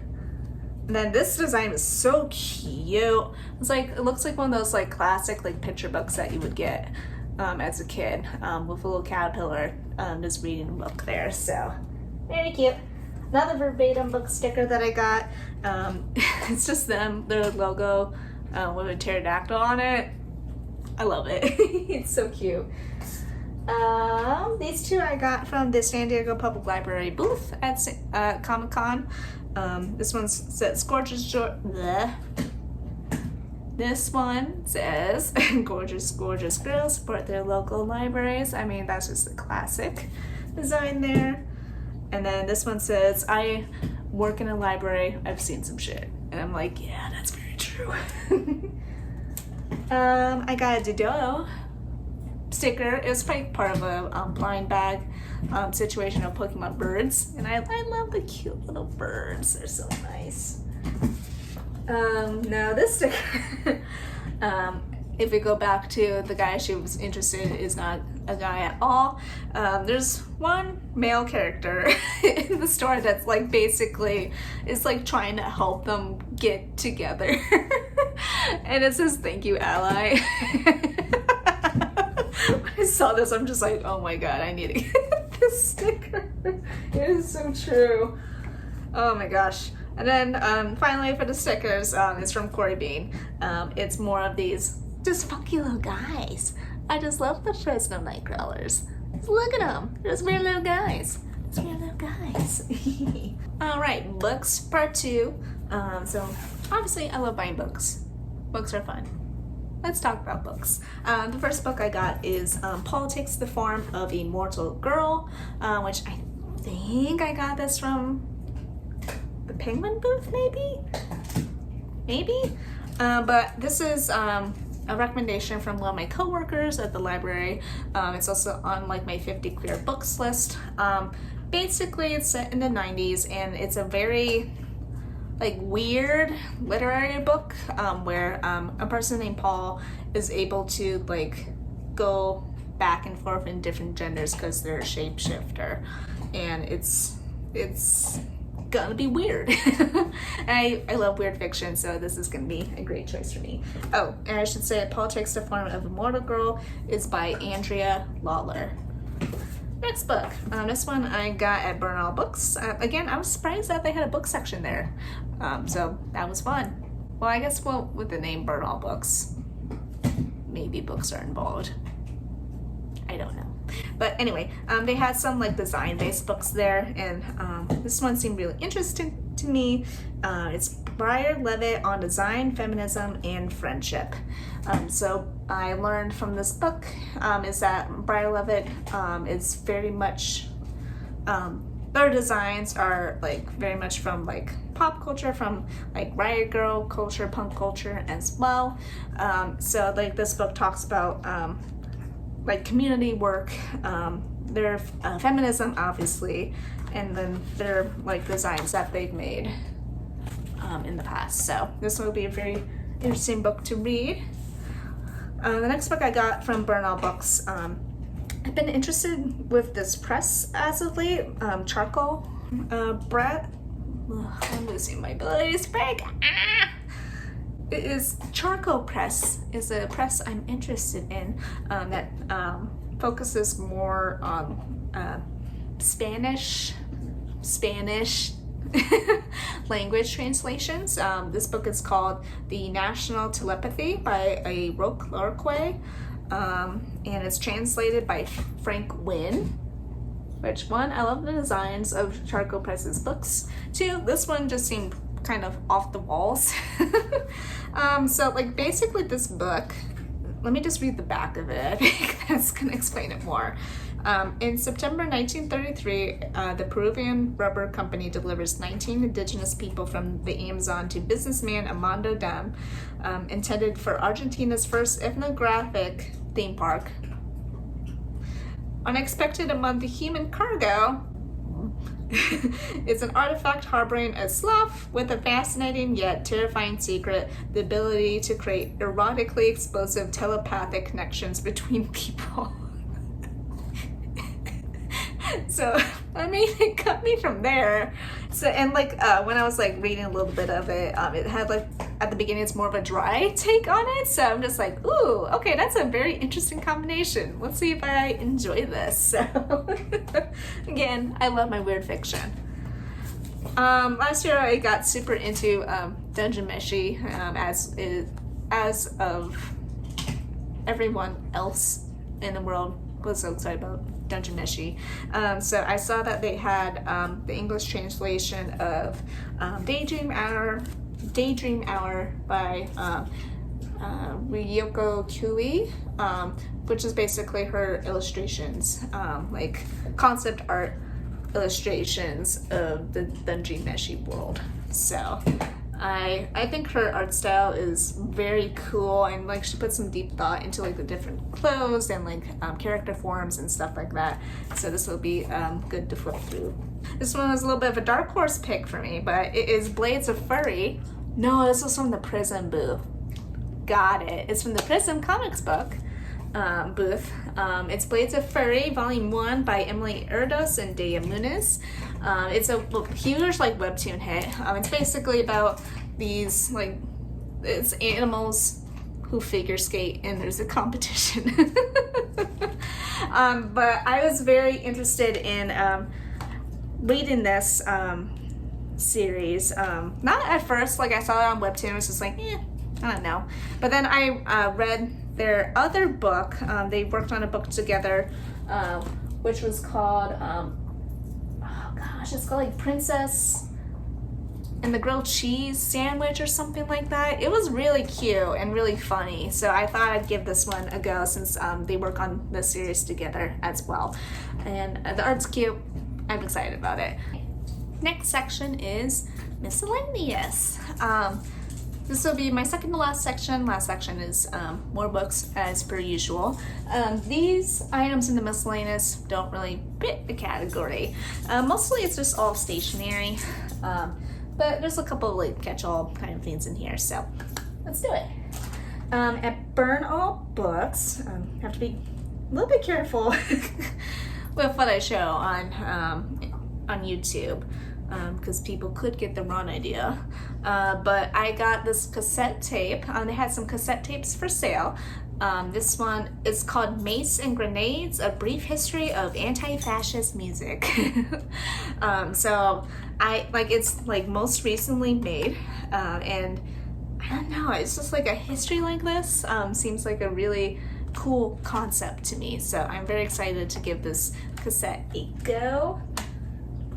And then this design is so cute. It's like, it looks like one of those like classic like picture books that you would get as a kid, with a little caterpillar just reading a book there. So very cute. Another Verbatim Book sticker that I got It's just them, their logo with a pterodactyl on it. I love it. It's so cute. These two I got from the San Diego Public Library booth at Comic-Con. This one says gorgeous This one says gorgeous girls support their local libraries. I mean, that's just a classic design there. And then this one says, I work in a library, I've seen some shit. And I'm like, yeah, that's very true. I got a Dodo sticker. It was probably part of a blind bag situation of Pokemon birds. And I love the cute little birds. They're so nice. Now this sticker, if we go back to the guy she was interested in, is not a guy at all. There's one male character in the story that's like basically is like trying to help them get together. And it says, thank you, ally. When I saw this, I'm just like, oh my god, I need to get this sticker. It is so true. Oh my gosh. And then finally for the stickers, it's from Corey Bean. It's more of these just funky little guys. I just love the Fresno Nightcrawlers. Just look at them. They're just weird little guys. Just weird little guys. Alright, books part 2. So obviously I love buying books. Books are fun. Let's talk about books. The first book I got is Paul Takes the Form of a Mortal Girl, which I think I got this from the Penguin booth, maybe. But this is a recommendation from one of my coworkers at the library. It's also on like my 50 Queer Books list. Basically, it's set in the 90s, and it's a very like weird literary book where a person named Paul is able to like go back and forth in different genders because they're a shapeshifter, and it's gonna be weird. I love weird fiction, so this is gonna be a great choice for me. Oh, and I should say Paul Takes the Form of a Mortal Girl is by Andrea Lawler. Next book. This one I got at Bernal Books. Again, I was surprised that they had a book section there. So that was fun. Well, I guess with the name Bernal Books, maybe books are involved. I don't know. But anyway, they had some like design-based books there, and this one seemed really interesting to me. It's Briar Levitt on design, feminism, and friendship. So I learned from this book is that Briar Levitt is very much, their designs are like very much from like pop culture, from like riot girl culture, punk culture as well. So like this book talks about like community work, their feminism obviously, and then their like designs that they've made in the past. So this will be a very interesting book to read. The next book I got from Bernal Books, I've been interested with this press as of late, Charcoal. I'm losing my ability to speak. It is Charcoal Press is a press I'm interested in that focuses more on Spanish language translations. This book is called The National Telepathy by Aroch Lorque, and it's translated by Frank Wynn. Which one, I love the designs of Charcoal Press's books. 2, this one just seemed kind of off the walls. So like basically this book, let me just read the back of it. I think that's gonna explain it more. In September 1933, the Peruvian Rubber Company delivers 19 indigenous people from the Amazon to businessman Armando Dam, intended for Argentina's first ethnographic theme park. Unexpected among the human cargo is an artifact harboring a sloth with a fascinating yet terrifying secret: the ability to create erotically explosive telepathic connections between people. So, I mean, it got me from there. So, and like, when I was like reading a little bit of it, it had like, at the beginning, it's more of a dry take on it. So I'm just like, ooh, okay, that's a very interesting combination. Let's see if I enjoy this. So, again, I love my weird fiction. Last year I got super into Dungeon Meshi, as of everyone else in the world was so excited about Dungeon Meshi. So I saw that they had the English translation of Daydream Hour by Ryoko Kui, which is basically her illustrations, like concept art illustrations of the Dungeon Meshi world. So I think her art style is very cool, and like she put some deep thought into like the different clothes and like character forms and stuff like that. So this will be good to flip through. This one was a little bit of a dark horse pick for me, but it is Blades of Furry. No, this was from the Prism booth. Got it. It's from the Prism Comics book booth. It's Blades of Furry, Volume 1 by Emily Erdos and Daya Muniz. It's a huge like webtoon hit. It's basically about these like it's animals who figure skate and there's a competition. But I was very interested in reading this series. Not at first, like I saw it on webtoon, I was just like, I don't know. But then I read their other book. They worked on a book together, which was called, it's called like Princess and the Grilled Cheese Sandwich or something like that. It was really cute and really funny. So I thought I'd give this one a go since they work on the series together as well. And the art's cute. I'm excited about it. Next section is miscellaneous. This will be my second to last section. Last section is more books as per usual. These items in the miscellaneous don't really fit the category. Mostly it's just all stationery, but there's a couple like catch-all kind of things in here, so let's do it. At Burn All Books, have to be a little bit careful with what I show on YouTube. Because people could get the wrong idea. But I got this cassette tape. They had some cassette tapes for sale. This one is called Mace and Grenades, A Brief History of Anti-Fascist Music. So it's like most recently made. And I don't know, it's just like a history like this seems like a really cool concept to me. So I'm very excited to give this cassette a go.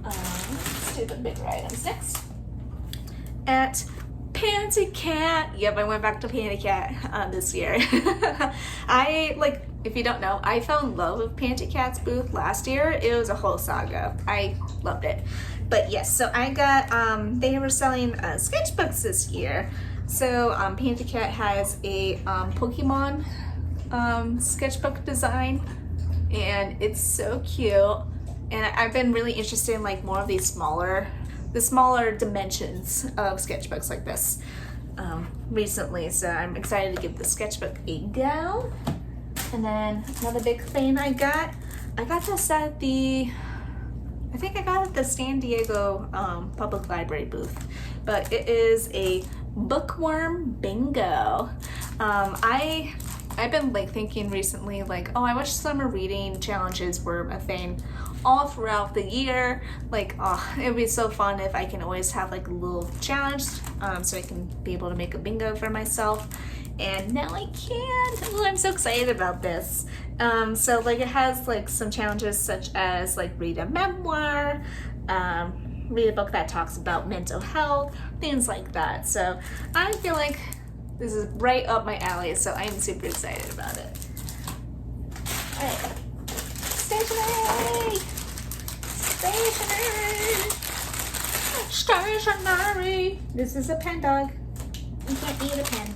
Let's do the bigger items next. At Panty Cat. Yep, I went back to Panty Cat this year. If you don't know, I fell in love with Panty Cat's booth last year. It was a whole saga. I loved it. But yes, so I got, they were selling sketchbooks this year. So Panty Cat has a Pokemon sketchbook design, and it's so cute. And I've been really interested in like more of these smaller dimensions of sketchbooks like this recently. So I'm excited to give the sketchbook a go. And then another big thing I got this at the San Diego Public Library booth. But it is a bookworm bingo. I've been like thinking recently like, oh, I wish summer reading challenges were a thing all throughout the year. Like, oh, it would be so fun if I can always have like a little challenge so I can be able to make a bingo for myself. And now I can. Oh, I'm so excited about this. So like it has like some challenges such as like read a memoir, read a book that talks about mental health, things like that. So I feel like this is right up my alley, so I'm super excited about it. All right. Stationery! Stationery! This is a pen dog. You can't eat a pen.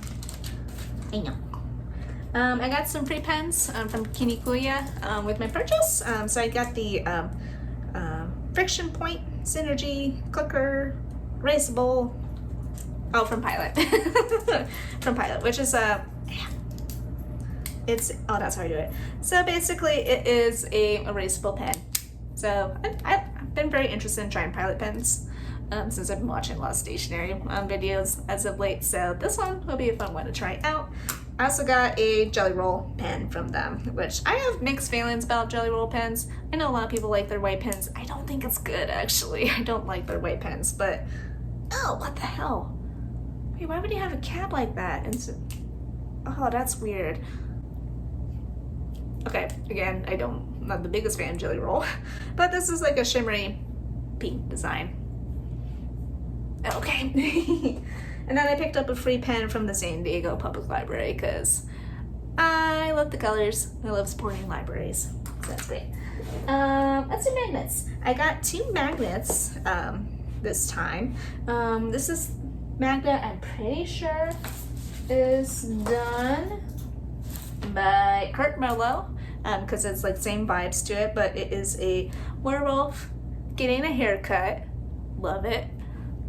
I know. I got some free pens from Kinikuya with my purchase. So I got the Friction Point, Synergy, Clicker, Erasable. Oh, from Pilot. From Pilot, which is that's how I do it. So basically it is a erasable pen. So I've been very interested in trying Pilot pens since I've been watching a lot of stationery videos as of late. So this one will be a fun one to try out. I also got a Jelly Roll pen from them, which I have mixed feelings about Jelly Roll pens. I know a lot of people like their white pens. I don't think it's good, actually. I don't like their white pens, but oh, what the hell? Wait, why would you have a cap like that? Oh, that's weird. Okay, again, I'm not the biggest fan of Jelly Roll, but this is like a shimmery pink design. Okay. And then I picked up a free pen from the San Diego Public Library because I love the colors. I love supporting libraries. So that's great. Let's do magnets. I got 2 magnets this time. This is magnet I'm pretty sure is done by Kurt Merlot because it's like same vibes to it, but it is a werewolf getting a haircut. Love it.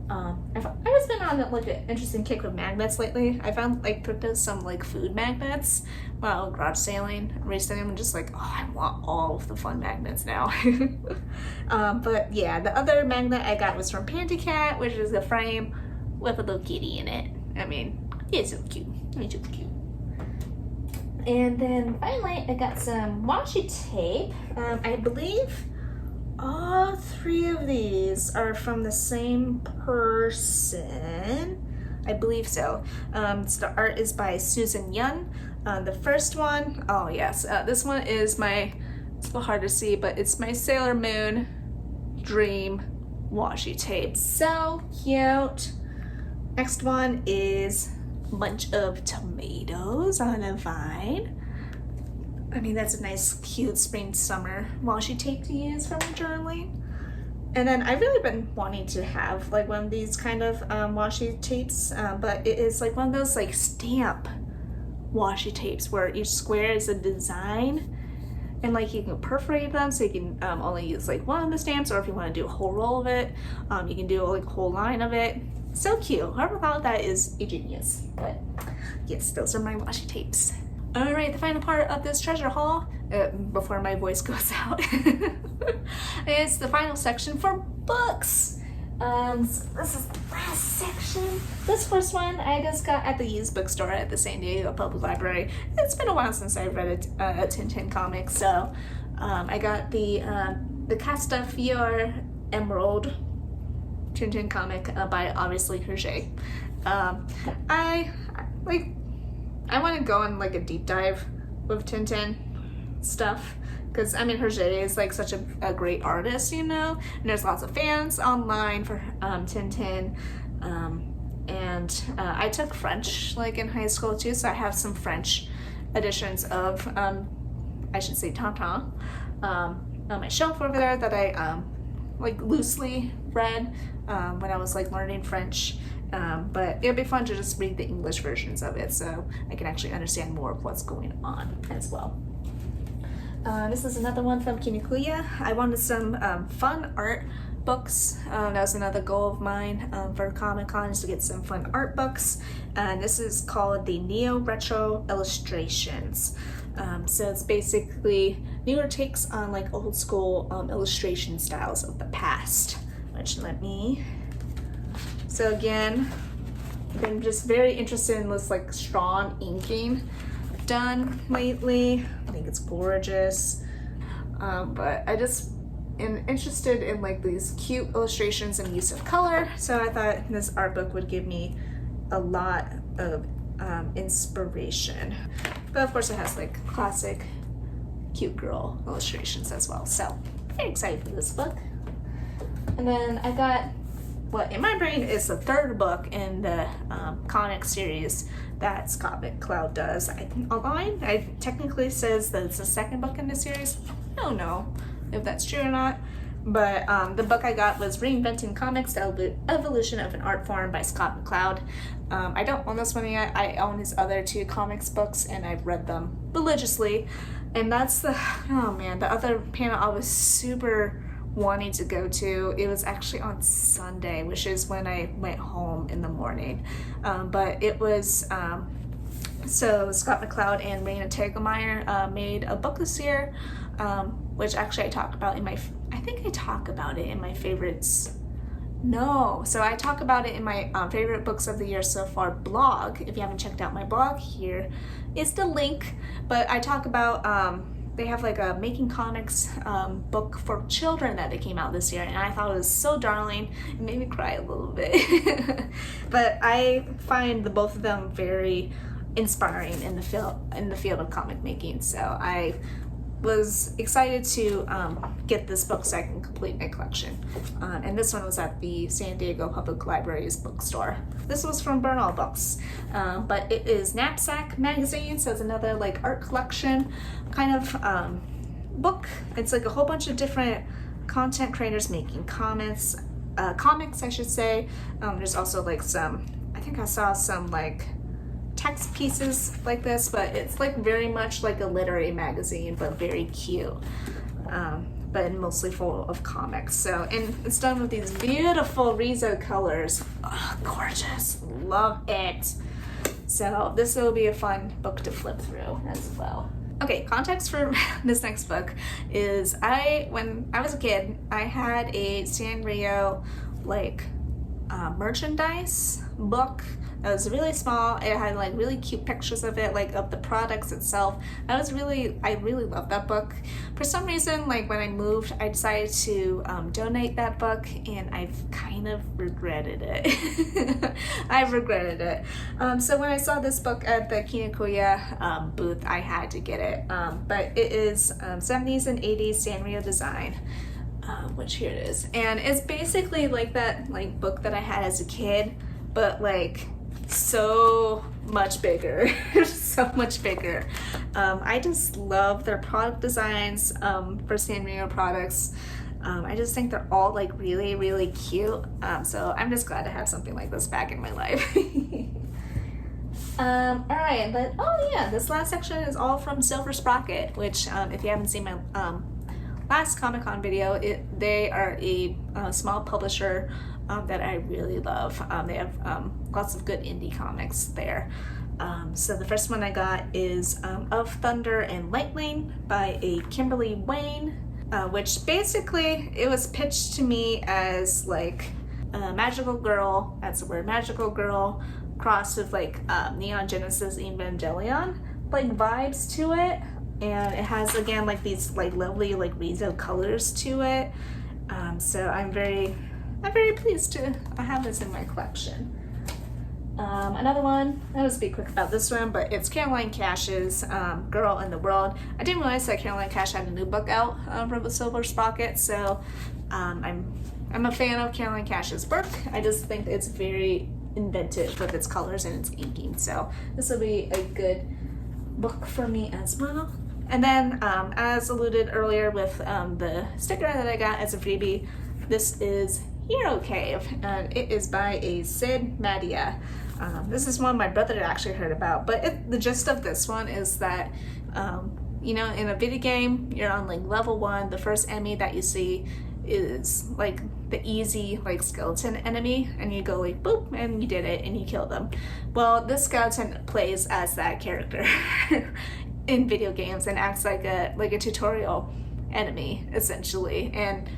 I've always been on like an interesting kick with magnets lately. I found like picked up some like food magnets while garage sailing recently. I'm just like, oh, I want all of the fun magnets now. But yeah, the other magnet I got was from Pantycat, which is a frame with a little kitty in it. I mean, it's so cute. It's so cute. And then finally, I got some washi tape. I believe all 3 of these are from the same person. I believe so. The art is by Susan Yun. The first one, oh yes, this one is it's a little hard to see, but it's my Sailor Moon Dream washi tape. So cute. Next one is a bunch of tomatoes on a vine. I mean, that's a nice, cute spring summer washi tape to use for my journaling. And then I've really been wanting to have like one of these kind of washi tapes, but it is like one of those like stamp washi tapes where each square is a design, and like you can perforate them so you can only use like one of the stamps, or if you want to do a whole roll of it, you can do like a whole line of it. So cute. Whoever thought that is a genius. But yes, those are my washi tapes. All right, the final part of this treasure haul, before my voice goes out, is the final section for books. So this is the last section. This first one I just got at the used bookstore at the San Diego Public Library. It's been a while since I've read a Tintin comic, so I got the Castafiore Emerald Tintin comic by obviously Hergé. I want to go on like a deep dive with Tintin stuff because I mean Hergé is like such a great artist, you know, and there's lots of fans online for Tintin, and I took French like in high school too, so I have some French editions of I should say Tintin on my shelf over there that I like loosely read when I was like learning French. But it'd be fun to just read the English versions of it so I can actually understand more of what's going on as well. This is another one from Kinikuya. I wanted some fun art books. That was another goal of mine for Comic-Con, is to get some fun art books. And this is called the Neo Retro Illustrations. So it's basically newer takes on like old school illustration styles of the past. So again, I've been just very interested in this like strong inking I've done lately. I think it's gorgeous. But I just am interested in like these cute illustrations and use of color. So I thought this art book would give me a lot of inspiration. But of course it has like classic cute girl illustrations as well. So very excited for this book. And then I got what in my brain is the 3rd book in the comic series that Scott McCloud does. Online, it technically says that it's the 2nd book in the series. I don't know if that's true or not. But the book I got was Reinventing Comics, The Evolution of an Art Form by Scott McCloud. I don't own this one yet. I own his other 2 comics books and I've read them religiously. And that's the other panel I was super wanting to go to. It was actually on Sunday, which is when I went home in the morning. But it was, so Scott McCloud and Raina Telgemeier made a book this year, which actually I talk about I think I talk about it in my favorites No. So I talk about it in my favorite books of the year so far blog. If you haven't checked out my blog, here is the link. But I talk about, they have like a Making Comics book for children that they came out this year, and I thought it was so darling. It made me cry a little bit. But I find the both of them very inspiring in the field of comic making. So I was excited to get this book so I can complete my collection. And this one was at the San Diego Public Library's bookstore. This was from Bernal Books, but it is Knapsack Magazine, so it's another like art collection kind of book. It's like a whole bunch of different content creators making comics, I should say. There's also like some, I think I saw some like text pieces like this, but it's like very much like a literary magazine, but very cute, but mostly full of comics. So, and it's done with these beautiful Riso colors. Oh, gorgeous, love it. So this will be a fun book to flip through as well. Okay, context for this next book is when I was a kid, I had a Sanrio like merchandise book. It was really small. It had like really cute pictures of it, like of the products itself. I really loved that book. For some reason, like when I moved, I decided to donate that book, and I've kind of regretted it. I've regretted it. So when I saw this book at the Kinokuniya booth, I had to get it. But it is 70s and 80s Sanrio design. Which here it is, and it's basically like that like book that I had as a kid, but like so much bigger. So much bigger. I just love their product designs for Sanrio products. I just think they're all like really, really cute. So I'm just glad to have something like this back in my life. All right, but oh yeah, this last section is all from Silver Sprocket, which if you haven't seen my last Comic-Con video, they are a small publisher that I really love. They have lots of good indie comics there. So the first one I got is Of Thunder and Lightning by a Kimberly Wayne, which basically it was pitched to me as like a magical girl, that's the word, magical girl, crossed with like Neon Genesis Evangelion like vibes to it. And it has again like these like lovely like Riso colors to it. So I'm very pleased to have this in my collection. Another one, I'll just be quick about this one, but it's Caroline Cash's Girl in the World. I didn't realize that Caroline Cash had a new book out from the Silver Sprocket, so I'm a fan of Caroline Cash's work. I just think it's very inventive with its colors and its inking, so this will be a good book for me as well. And then, as alluded earlier with the sticker that I got as a freebie, this is Hero Cave, and it is by a Sid Madia. This is one my brother actually heard about, but the gist of this one is that, you know, in a video game, you're on like level 1, the first enemy that you see is like the easy like skeleton enemy, and you go like boop and you did it and you kill them. Well, this skeleton plays as that character in video games and acts like a tutorial enemy essentially. And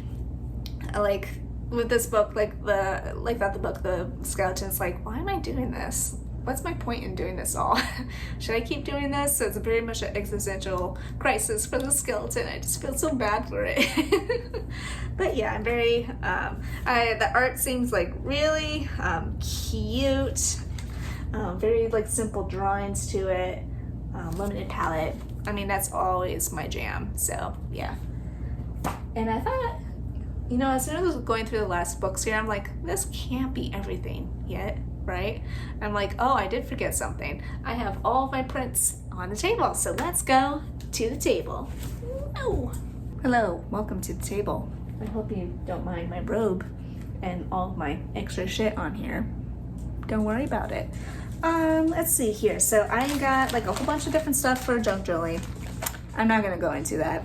like with this book, the skeleton's like, why am I doing this? What's my point in doing this all? Should I keep doing this? So it's very much an existential crisis for the skeleton. I just feel so bad for it. But yeah, I'm very, the art seems like really cute. Very like simple drawings to it. Limited palette. I mean, that's always my jam. So yeah. And I thought, you know, as soon as I was going through the last books here, I'm like, this can't be everything yet, right? I'm like, oh, I did forget something. I have all of my prints on the table, so let's go to the table. Oh. Hello, welcome to the table. I hope you don't mind my robe and all of my extra shit on here. Don't worry about it. Let's see here. So I got like a whole bunch of different stuff for junk drilling. I'm not gonna go into that.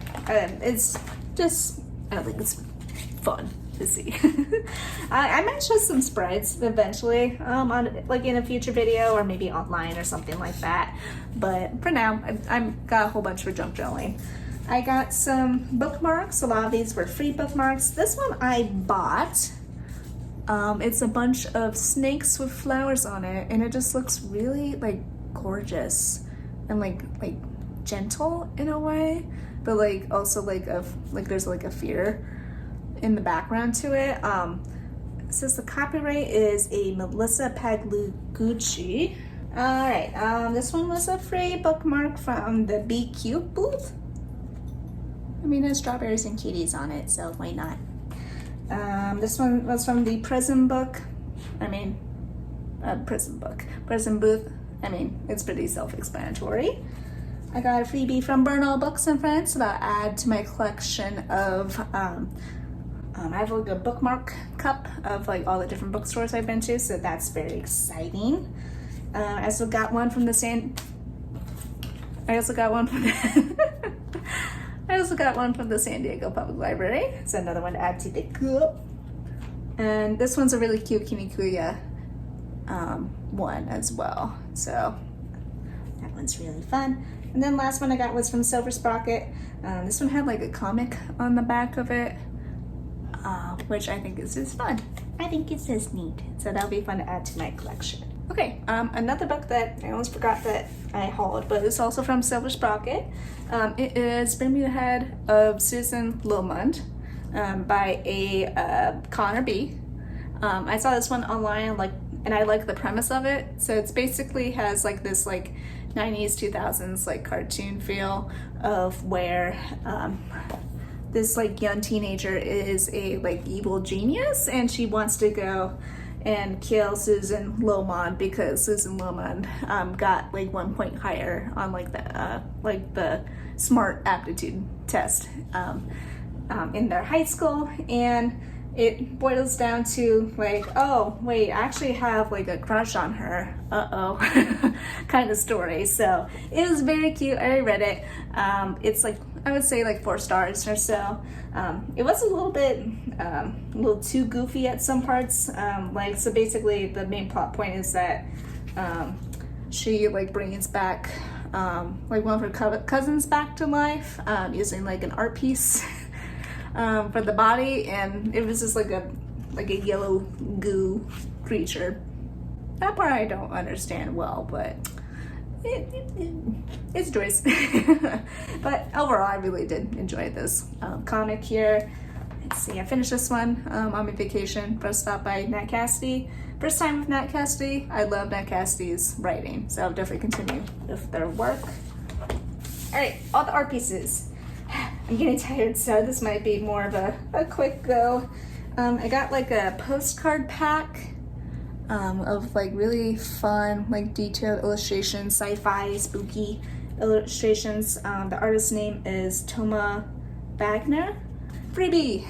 It's just, I don't think it's fun to see. I might show some sprites eventually, on like in a future video or maybe online or something like that. But for now, I've got a whole bunch for junk drilling. I got some bookmarks. A lot of these were free bookmarks. This one I bought It's a bunch of snakes with flowers on it, and it just looks really like gorgeous and like gentle in a way, but like also like there's like a fear in the background to it. It says the copyright is a Melissa Pagliucci. All right, this one was a free bookmark from the Be Cute booth. I mean, there's strawberries and cuties on it, so why not? This one was from the Prism book. Prism booth. I mean, it's pretty self-explanatory. I got a freebie from Bernal Books and Friends that I'll add to my collection of, I have like a bookmark cup of like all the different bookstores I've been to, so that's very exciting. I also got one from the San Diego Public Library. It's another one to add to the cup. And this one's a really cute Kinikuya one as well. So that one's really fun. And then last one I got was from Silver Sprocket. This one had like a comic on the back of it, which I think is just fun. I think it's just neat. So that'll be fun to add to my collection. Okay, another book that I almost forgot that I hauled, but it's also from Silver Sprocket. It is Bring Me the Head of Susan Lomond by a Connor B. I saw this one online, and I like the premise of it. So it's basically has like this like 90s 2000s like cartoon feel of where this like young teenager is a like evil genius, and she wants to go and kill Susan Lomond because Susan Lomond got like 1 point higher on like the smart aptitude test in their high school. And it boils down to like, oh wait, I actually have like a crush on her, kind of story. So it was very cute. I read it. It's like, I would say like 4 stars or so. It was a little too goofy at some parts. So basically the main plot point is that she like brings back like one of her cousins back to life using like an art piece for the body, and it was just like a yellow goo creature. That part I don't understand well, but it's joyous. But overall, I really did enjoy this comic here. Let's see, I finished this one on my vacation. First stop by Nat Cassidy. First time with Nat Cassidy. I love Nat Cassidy's writing, so I'll definitely continue with their work. All right, all the art pieces. I'm getting tired, so this might be more of a quick go. I got like a postcard pack of like really fun, like detailed illustrations, sci-fi, spooky illustrations. The artist's name is Toma Wagner. Freebie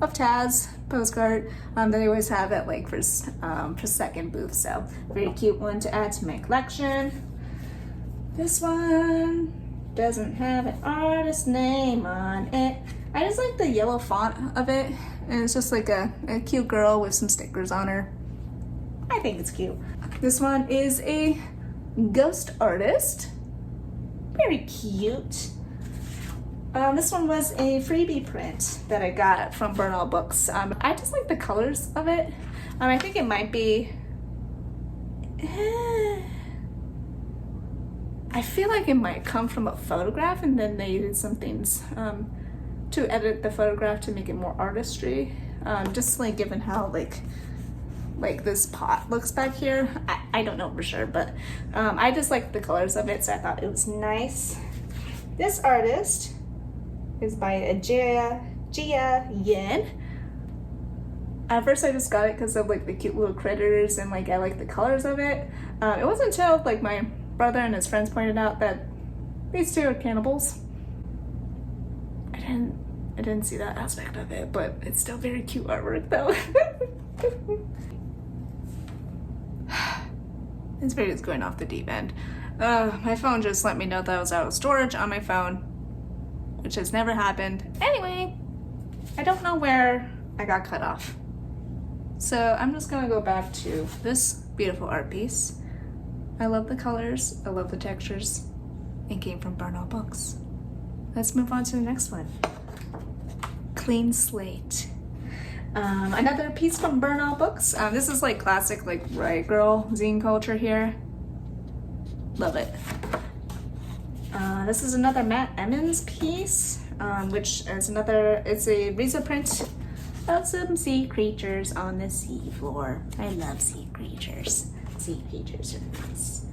of Taz postcard that I always have at like for second booth, so very cute one to add to my collection. This one doesn't have an artist name on it. I just like the yellow font of it, and it's just like a cute girl with some stickers on her. I think it's cute. This one is a ghost artist. Very cute. This one was a freebie print that I got from Bernal Books. I just like the colors of it. I think it might be... I feel like it might come from a photograph, and then they did some things to edit the photograph to make it more artistry. Just like given how like this pot looks back here. I don't know for sure, but I just like the colors of it, so I thought it was nice. This artist is by Jia Yin. At first I just got it because of like the cute little critters, and like I like the colors of it. It wasn't until like my brother and his friends pointed out that these two are cannibals. I didn't see that aspect of it, but it's still very cute artwork though. This video is going off the deep end. My phone just let me know that I was out of storage on my phone, which has never happened. Anyway, I don't know where I got cut off. So I'm just gonna go back to this beautiful art piece. I love the colors, I love the textures. It came from Bernal Books. Let's move on to the next one. Clean Slate. Another piece from Burnout Books. This is like classic like Riot Girl zine culture here. Love it. This is another Matt Emmons piece, which is it's a Riza print of some sea creatures on the sea floor. I love sea creatures. Sea creatures are nice.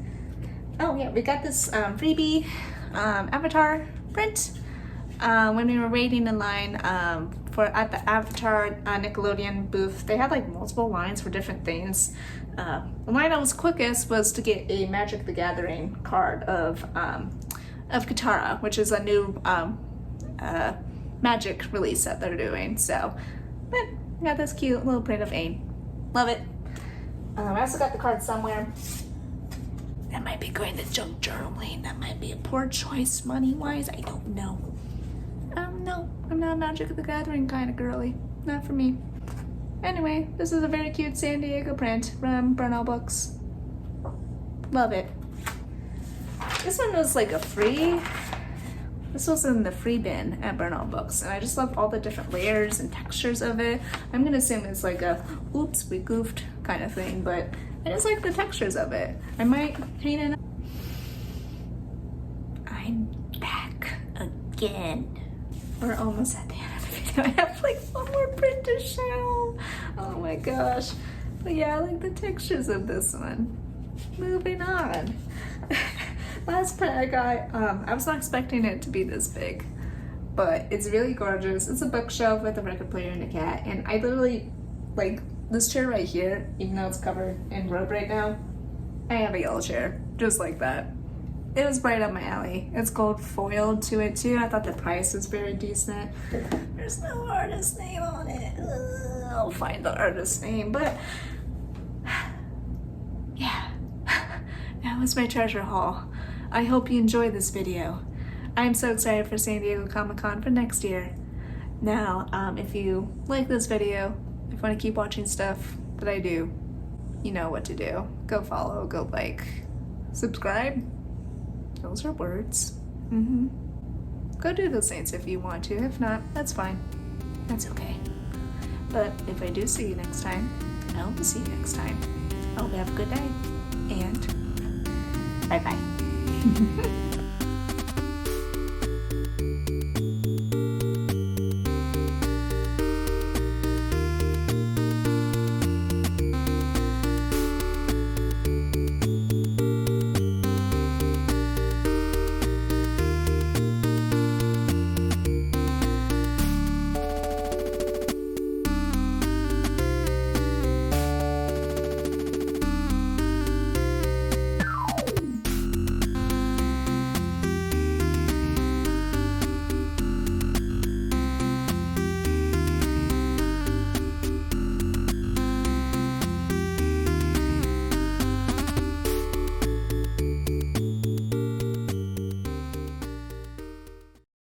Oh yeah, we got this freebie Avatar print when we were waiting in line at the Avatar Nickelodeon booth. They had like multiple lines for different things. The line I was quickest was to get a Magic the Gathering card of Katara, which is a new Magic release that they're doing. So, but got this cute little print of Aang. Love it. I also got the card somewhere. That might be going to junk journaling. That might be a poor choice money-wise. I don't know. No, I'm not a Magic the Gathering kind of girly. Not for me. Anyway, this is a very cute San Diego print from Burnout Books. Love it. This one was like a free. This was in the free bin at Burnout Books, and I just love all the different layers and textures of it. I'm gonna assume it's like a oops, we goofed kind of thing, but I just like the textures of it. I might paint it. I'm back again. We're almost at the end of the video. I have like one more print to show. Oh my gosh. But yeah, I like the textures of this one. Moving on. Last print I got, I was not expecting it to be this big, but it's really gorgeous. It's a bookshelf with a record player and a cat, and I literally, like, this chair right here, even though it's covered in robe right now, I have a yellow chair, just like that. It was right up my alley. It's gold foiled to it too. I thought the price was very decent. There's no artist name on it. I'll find the artist name, but yeah, that was my treasure haul. I hope you enjoyed this video. I'm so excited for San Diego Comic-Con for next year. Now, if you like this video, if you want to keep watching stuff that I do, you know what to do. Go follow, go like, subscribe. Those are words. Go do those things if you want to. If not, that's fine. That's okay. But if I do see you next time, I hope to see you next time. I hope you have a good day. And bye-bye.